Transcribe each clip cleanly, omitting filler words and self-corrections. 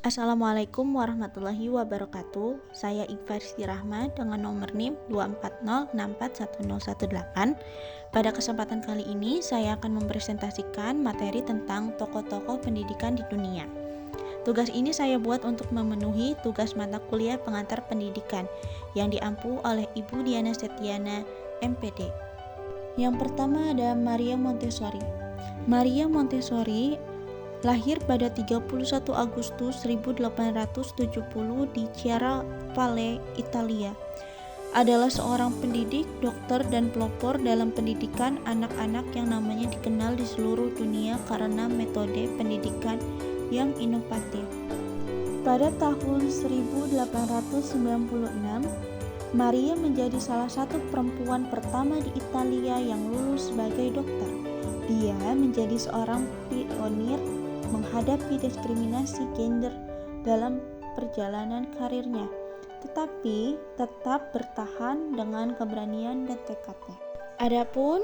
Assalamualaikum warahmatullahi wabarakatuh. Saya Iqbal Rahma dengan nomor NIM 240641018. Pada kesempatan kali ini saya akan mempresentasikan materi tentang tokoh-tokoh pendidikan di dunia. Tugas ini saya buat untuk memenuhi tugas mata kuliah pengantar pendidikan yang diampu oleh Ibu Diana Setiana, MPD. Yang pertama ada Maria Montessori. Maria Montessori lahir pada 31 Agustus 1870 di Chiara Valle, Italia. Adalah seorang pendidik, dokter, dan pelopor dalam pendidikan anak-anak yang namanya dikenal di seluruh dunia karena metode pendidikan yang inovatif. Pada tahun 1896, Maria menjadi salah satu perempuan pertama di Italia yang lulus sebagai dokter. Dia menjadi seorang pionir menghadapi diskriminasi gender dalam perjalanan karirnya, tetapi tetap bertahan dengan keberanian dan tekadnya. Adapun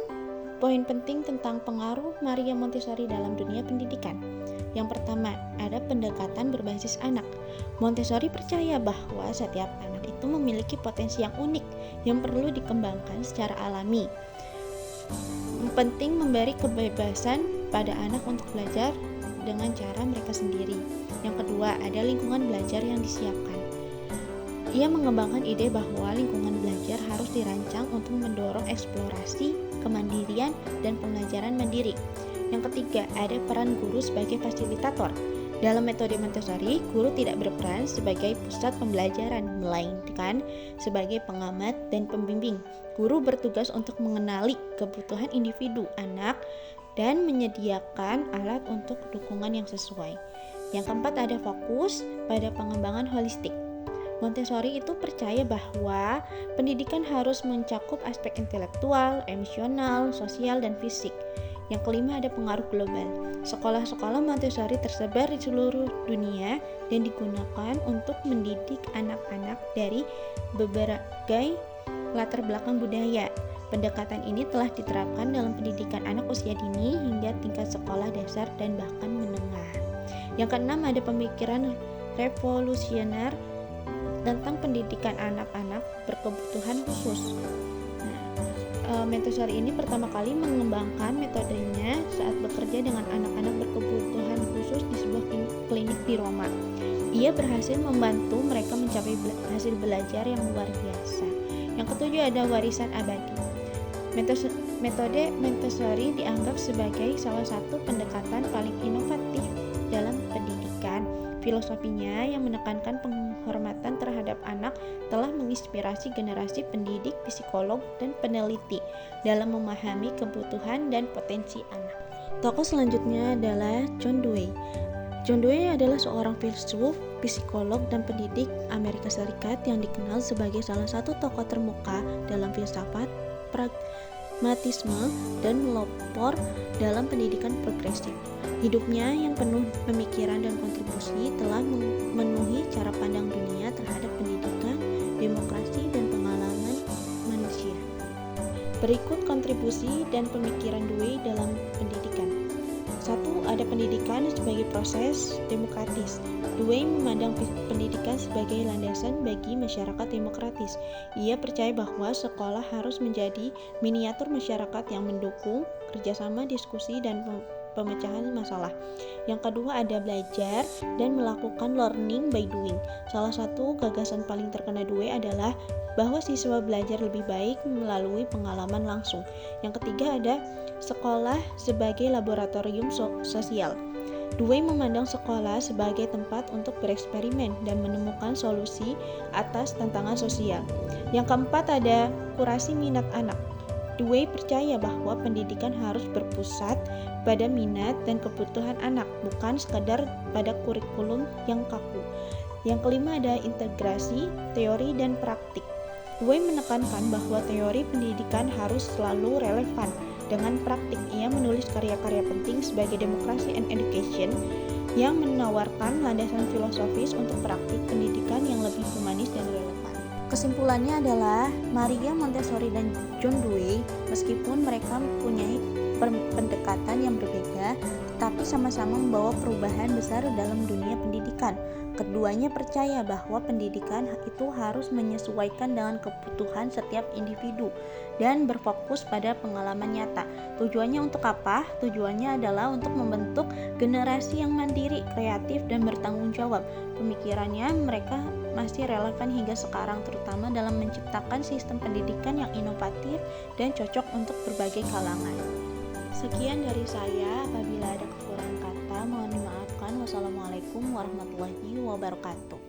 poin penting tentang pengaruh Maria Montessori dalam dunia pendidikan. Yang pertama, ada pendekatan berbasis anak. Montessori percaya bahwa setiap anak itu memiliki potensi yang unik yang perlu dikembangkan secara alami. Penting memberi kebebasan pada anak untuk belajar dengan cara mereka sendiri. Yang kedua, ada lingkungan belajar yang disiapkan. Ia mengembangkan ide bahwa lingkungan belajar harus dirancang untuk mendorong eksplorasi, kemandirian, dan pembelajaran mandiri. Yang ketiga, ada peran guru sebagai fasilitator. Dalam metode Montessori, guru tidak berperan sebagai pusat pembelajaran, melainkan sebagai pengamat dan pembimbing. Guru bertugas untuk mengenali kebutuhan individu anak dan menyediakan alat untuk dukungan yang sesuai. Yang keempat, ada fokus pada pengembangan holistik. Montessori itu percaya bahwa pendidikan harus mencakup aspek intelektual, emosional, sosial, dan fisik. Yang kelima, ada pengaruh global. Sekolah-sekolah Montessori tersebar di seluruh dunia dan digunakan untuk mendidik anak-anak dari berbagai latar belakang budaya. Pendekatan ini telah diterapkan dalam pendidikan anak usia dini hingga tingkat sekolah dasar dan bahkan menengah. Yang keenam, ada pemikiran revolusioner tentang pendidikan anak-anak berkebutuhan khusus. Montessori ini pertama kali mengembangkan metodenya saat bekerja dengan anak-anak berkebutuhan khusus di sebuah klinik di Roma. Ia berhasil membantu mereka mencapai hasil belajar yang luar biasa. Yang ketujuh, ada warisan abadi. Metode Montessori dianggap sebagai salah satu pendekatan paling inovatif dalam pendidikan. Filosofinya yang menekankan penghormatan terhadap anak telah menginspirasi generasi pendidik, psikolog, dan peneliti dalam memahami kebutuhan dan potensi anak. Tokoh selanjutnya adalah John Dewey. John Dewey adalah seorang filsuf, psikolog, dan pendidik Amerika Serikat yang dikenal sebagai salah satu tokoh termuka dalam filsafat, pragmatisme, dan melopor dalam pendidikan progresif. Hidupnya yang penuh pemikiran dan kontribusi telah memenuhi cara pandang dunia terhadap pendidikan, demokrasi, dan pengalaman manusia. Berikut kontribusi dan pemikiran Dewey dalam pendidikan. 1. Ada pendidikan sebagai proses demokratis. Dewey memandang pendidikan sebagai landasan bagi masyarakat demokratis. Ia percaya bahwa sekolah harus menjadi miniatur masyarakat yang mendukung kerjasama, diskusi, dan pemecahan masalah. Yang kedua, ada belajar dan melakukan learning by doing. Salah satu gagasan paling terkenal Dewey adalah bahwa siswa belajar lebih baik melalui pengalaman langsung. Yang ketiga, ada sekolah sebagai laboratorium sosial. Dewey memandang sekolah sebagai tempat untuk bereksperimen dan menemukan solusi atas tantangan sosial. Yang keempat, ada kurasi minat anak. Dewey percaya bahwa pendidikan harus berpusat pada minat dan kebutuhan anak, bukan sekadar pada kurikulum yang kaku. Yang kelima, ada integrasi teori dan praktik. Dewey menekankan bahwa teori pendidikan harus selalu relevan dengan praktik. Ia menulis karya-karya penting sebagai Democracy and Education yang menawarkan landasan filosofis untuk praktik pendidikan yang lebih humanis dan relevan. Kesimpulannya adalah Maria Montessori dan John Dewey, meskipun mereka mempunyai pendekatan yang berbeda, tetapi sama-sama membawa perubahan besar dalam dunia pendidikan. Keduanya percaya bahwa pendidikan itu harus menyesuaikan dengan kebutuhan setiap individu dan berfokus pada pengalaman nyata. Tujuannya untuk apa? Tujuannya adalah untuk membentuk generasi yang mandiri, kreatif, dan bertanggung jawab. Pemikirannya mereka masih relevan hingga sekarang, terutama dalam menciptakan sistem pendidikan yang inovatif dan cocok untuk berbagai kalangan. Sekian dari saya. Apabila ada kekurangan kata, mohon dimaafkan. Wassalamualaikum warahmatullahi wabarakatuh.